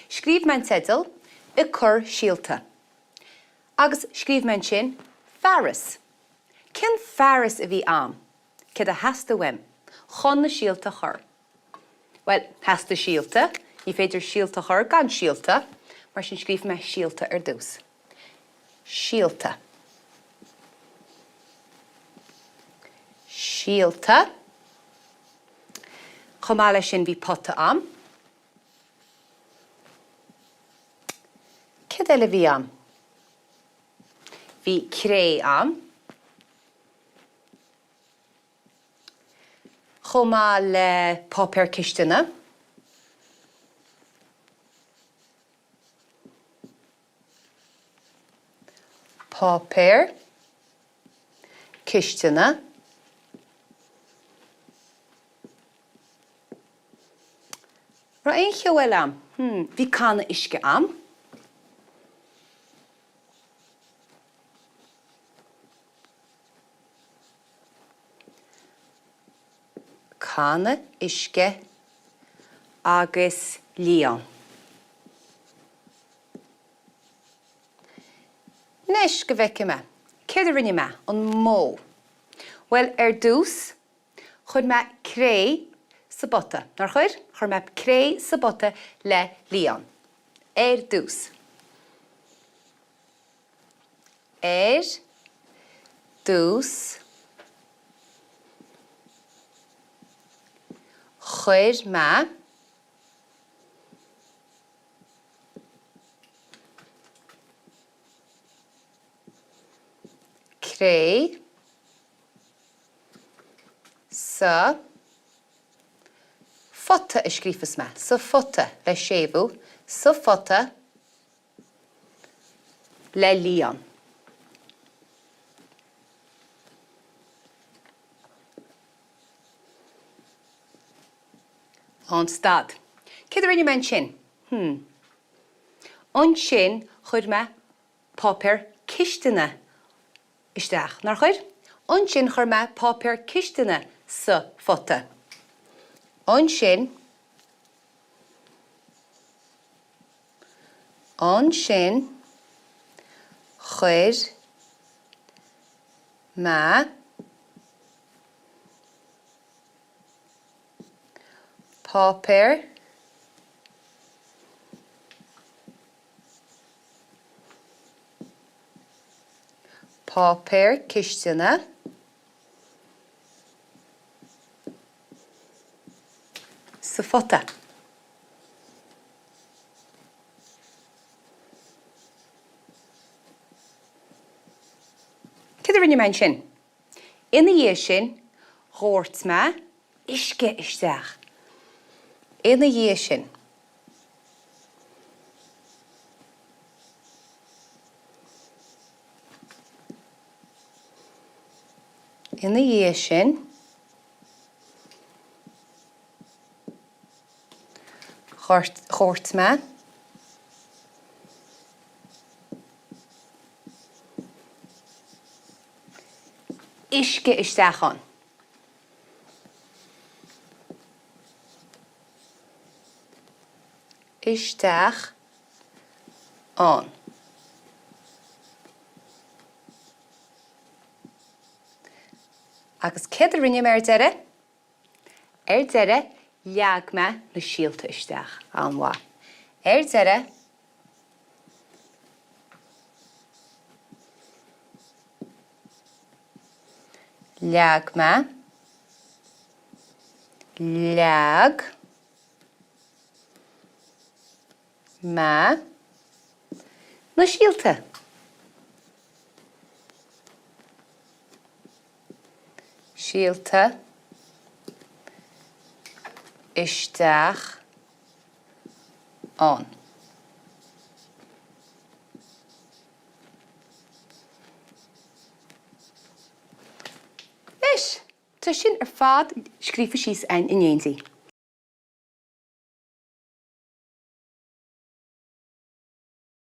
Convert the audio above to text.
Scríobhmean teidil I chur síolta. Agus scríobhmean sin fearas. Cén fearas a bhí am? Cad a heasta weim? Chun na síolta chur. Well, heasta síolta, ní féidir síolta chur gan síolta, mar sin scríobh me síolta ar dús. Síolta. Síolta. Chomáile sin bhí potta am. Cad eile bhí am? Bhí cré am. Chomáile pápéir cisteanna. Pápéir cisteanna. Ra ein cheoil am. Bhí cána uisce am. Cána uisce agus líon. Nes go bheice me, céad a rinne me an modh. Well, ar dús, chud me cré sa botta. Nar chuir? Chur me cré sa botta le líon. Ar dús. Ar dús. Chuir me cré sa fotta is scrífas me. Sa fotta le sébú. Sa fotta le líon. An stad. Cad a rinne me an sin? An sin chuir me pápéir cisteanna isteach. Nar chuir? An sin chuir me pápéir cisteanna sa fotta. An sin chuir me pápéir cisteanna sa fotta. Cad a rinne me an sin? Ina dhé sin, ghóirt me uisce isteach. Ina dhé sin. Ina dhé sin, ghóirt me uisce isteach an. Isteach an. Agus cad a rinne me ar deire? Ar deire leag me na síolta isteach an mhaith. Ar deire leag me na síolta. Síolta isteach an. Leis, tá sin ar fad scríofa síos ein in éonsaí.